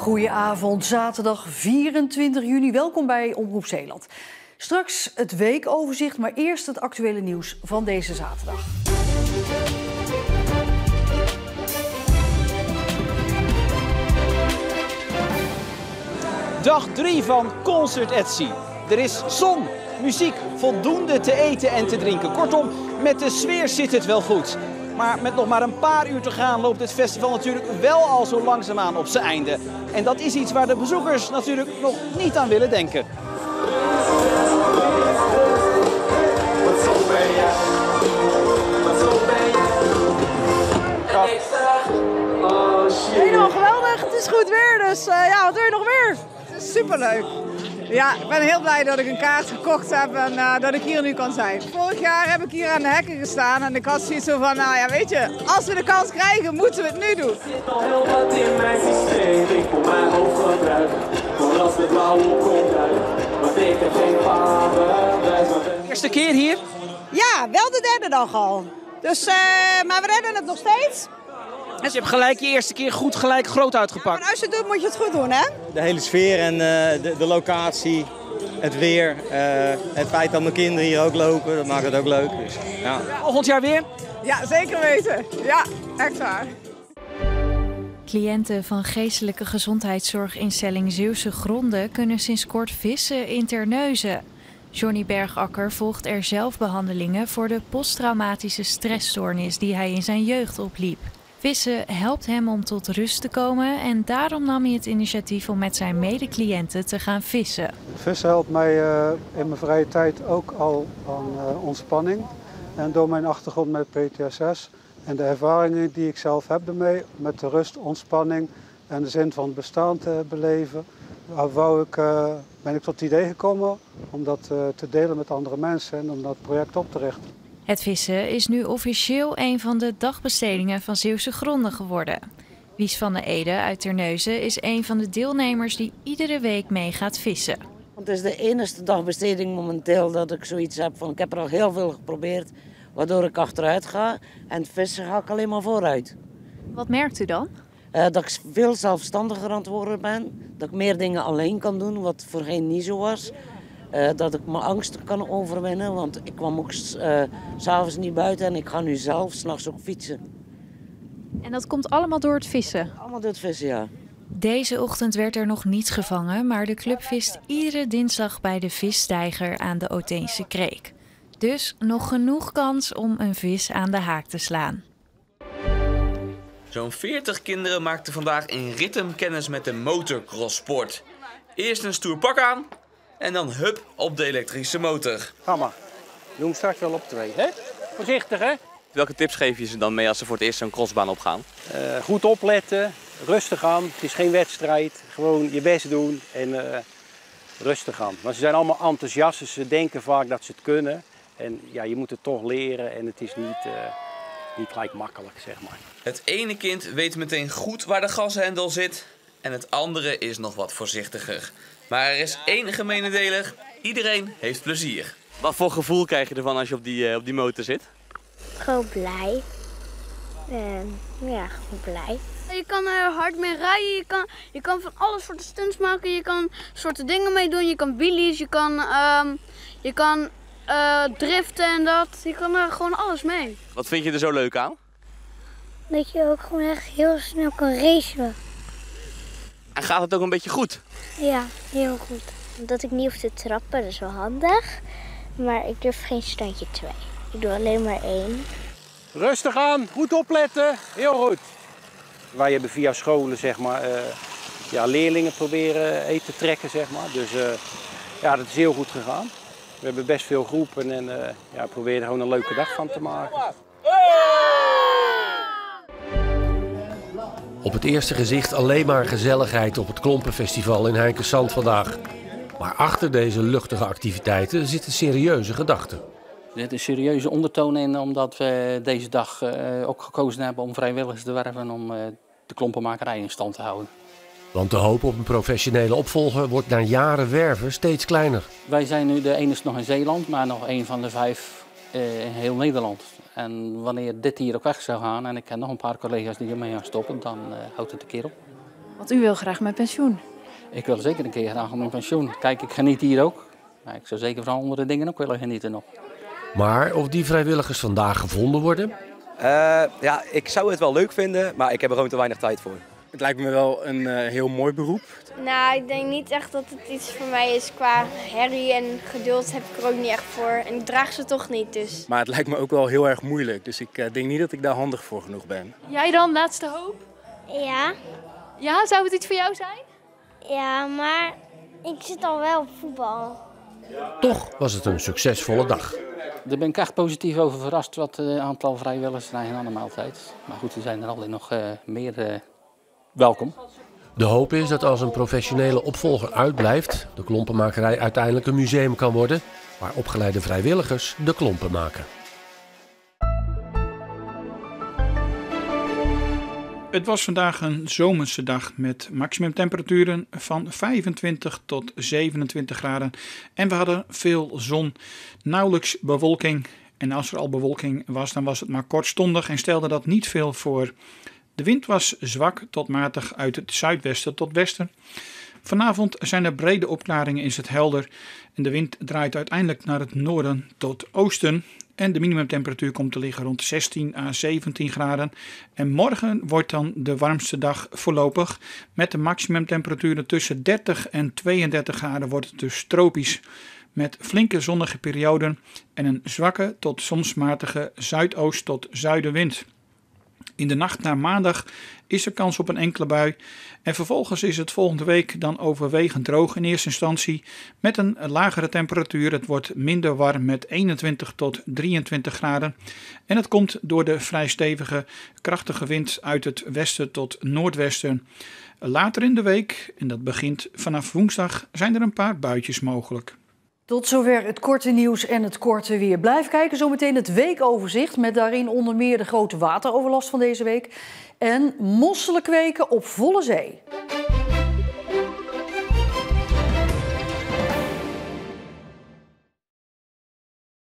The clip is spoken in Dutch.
Goedenavond, zaterdag 24 juni. Welkom bij Omroep Zeeland. Straks het weekoverzicht, maar eerst het actuele nieuws van deze zaterdag. Dag 3 van Concert at Sea. Er is zon, muziek, voldoende te eten en te drinken. Kortom, met de sfeer zit het wel goed. Maar met nog maar een paar uur te gaan loopt het festival natuurlijk wel al zo langzaamaan op zijn einde. En dat is iets waar de bezoekers natuurlijk nog niet aan willen denken. Helemaal geweldig, het is goed weer, dus ja, wat wil je nog meer? Het is superleuk. Ja, ik ben heel blij dat ik een kaart gekocht heb en dat ik hier nu kan zijn. Vorig jaar heb ik hier aan de hekken gestaan en ik had zoiets van, nou ja, weet je, als we de kans krijgen, moeten we het nu doen. Er zit al heel wat in mijn systeem, ik voel mijn hoofd gebruiken. Voor als de blauwe komt uit, want ik heb geen vader. Eerste keer hier? Ja, wel de derde dag al. Dus, maar we redden het nog steeds. Dus je hebt gelijk je eerste keer goed gelijk groot uitgepakt. Ja, maar als je het doet, moet je het goed doen, hè? De hele sfeer en de locatie, het weer, het feit dat mijn kinderen hier ook lopen, dat maakt het ook leuk. Dus, ja. Volgend jaar weer? Ja, zeker weten. Ja, echt waar. Cliënten van geestelijke gezondheidszorginstelling Zeeuwse Gronden kunnen sinds kort vissen in Terneuzen. Johnny Bergakker volgt er zelf behandelingen voor de posttraumatische stressstoornis die hij in zijn jeugd opliep. Vissen helpt hem om tot rust te komen en daarom nam hij het initiatief om met zijn medecliënten te gaan vissen. Vissen helpt mij in mijn vrije tijd ook al aan ontspanning. En door mijn achtergrond met PTSS en de ervaringen die ik zelf heb ermee, met de rust, ontspanning en de zin van het bestaan te beleven, ben ik tot het idee gekomen om dat te delen met andere mensen en om dat project op te richten. Het vissen is nu officieel een van de dagbestedingen van Zeeuwse Gronden geworden. Wies van der Ede uit Terneuzen is een van de deelnemers die iedere week mee gaat vissen. Het is de enige dagbesteding momenteel dat ik zoiets heb van, ik heb er al heel veel geprobeerd, waardoor ik achteruit ga. En het vissen ga ik alleen maar vooruit. Wat merkt u dan? Dat ik veel zelfstandiger aan het worden ben, dat ik meer dingen alleen kan doen, wat voorheen niet zo was. Dat ik mijn angst kan overwinnen, want ik kwam ook 's avonds niet buiten en ik ga nu zelf 's nachts ook fietsen. En dat komt allemaal door het vissen? Allemaal door het vissen, ja. Deze ochtend werd er nog niets gevangen, maar de club vist iedere dinsdag bij de Visstijger aan de Ooteense Kreek. Dus nog genoeg kans om een vis aan de haak te slaan. Zo'n 40 kinderen maakten vandaag in Rittem kennis met de motorcrosssport. Eerst een stoer pak aan en dan hup op de elektrische motor. Ga maar. Doe hem straks wel op 2, hè? Voorzichtig, hè? Welke tips geef je ze dan mee als ze voor het eerst zo'n crossbaan opgaan? Goed opletten, rustig aan. Het is geen wedstrijd. Gewoon je best doen en rustig aan. Maar ze zijn allemaal enthousiast, dus ze denken vaak dat ze het kunnen. En ja, je moet het toch leren en het is niet gelijk makkelijk, zeg maar. Het ene kind weet meteen goed waar de gashendel zit en het andere is nog wat voorzichtiger. Maar er is één gemene deler, iedereen heeft plezier. Wat voor gevoel krijg je ervan als je op die motor zit? Gewoon blij. Ja, gewoon blij. Je kan er hard mee rijden, je kan van alles soorten stunts maken, je kan soorten dingen mee doen, je kan wheelies, je kan driften en dat. Je kan er gewoon alles mee. Wat vind je er zo leuk aan? Dat je ook gewoon echt heel snel kan racen. En gaat het ook een beetje goed? Ja, heel goed. Dat ik niet hoef te trappen, dat is wel handig. Maar ik durf geen standje 2. Ik doe alleen maar 1. Rustig aan, goed opletten, heel goed. Wij hebben via scholen, zeg maar, leerlingen proberen te trekken, zeg maar. Dus ja, dat is heel goed gegaan. We hebben best veel groepen en proberen er gewoon een leuke dag van te maken. Op het eerste gezicht alleen maar gezelligheid op het Klompenfestival in Heinkensand vandaag. Maar achter deze luchtige activiteiten zitten serieuze gedachten. Er zit een serieuze ondertoon in, omdat we deze dag ook gekozen hebben om vrijwilligers te werven om de klompenmakerij in stand te houden. Want de hoop op een professionele opvolger wordt na jaren werven steeds kleiner. Wij zijn nu de enige nog in Zeeland, maar nog een van de 5 in heel Nederland. En wanneer dit hier ook weg zou gaan en ik ken nog een paar collega's die ermee gaan stoppen, dan houdt het een keer op. Want u wil graag met pensioen. Ik wil zeker een keer graag met pensioen. Kijk, ik geniet hier ook. Maar ik zou zeker van andere dingen ook willen genieten nog. Maar of die vrijwilligers vandaag gevonden worden? Ja, ik zou het wel leuk vinden, maar ik heb er gewoon te weinig tijd voor. Het lijkt me wel een heel mooi beroep. Nou, ik denk niet echt dat het iets voor mij is. Qua herrie en geduld heb ik er ook niet echt voor. En ik draag ze toch niet, dus. Maar het lijkt me ook wel heel erg moeilijk. Dus ik denk niet dat ik daar handig voor genoeg ben. Jij dan, laatste hoop? Ja. Ja, zou het iets voor jou zijn? Ja, maar ik zit al wel op voetbal. Toch was het een succesvolle dag. Daar ben ik echt positief over verrast wat het aantal vrijwilligers zijn aan de maaltijd. Maar goed, er zijn er altijd nog meer welkom. De hoop is dat als een professionele opvolger uitblijft, de klompenmakerij uiteindelijk een museum kan worden, waar opgeleide vrijwilligers de klompen maken. Het was vandaag een zomerse dag met maximumtemperaturen van 25 tot 27 graden. En we hadden veel zon, nauwelijks bewolking. En als er al bewolking was, dan was het maar kortstondig en stelde dat niet veel voor. De wind was zwak tot matig uit het zuidwesten tot westen. Vanavond zijn er brede opklaringen, is het helder. En de wind draait uiteindelijk naar het noorden tot oosten. En de minimumtemperatuur komt te liggen rond 16 à 17 graden. En morgen wordt dan de warmste dag voorlopig. Met de maximumtemperaturen tussen 30 en 32 graden wordt het dus tropisch. Met flinke zonnige perioden en een zwakke tot soms matige zuidoost tot zuidenwind. In de nacht naar maandag is er kans op een enkele bui. En vervolgens is het volgende week dan overwegend droog in eerste instantie met een lagere temperatuur. Het wordt minder warm met 21 tot 23 graden. En het komt door de vrij stevige, krachtige wind uit het westen tot noordwesten. Later in de week, en dat begint vanaf woensdag, zijn er een paar buitjes mogelijk. Tot zover het korte nieuws en het korte weer. Blijf kijken, zometeen het weekoverzicht met daarin onder meer de grote wateroverlast van deze week. En mosselen kweken op volle zee.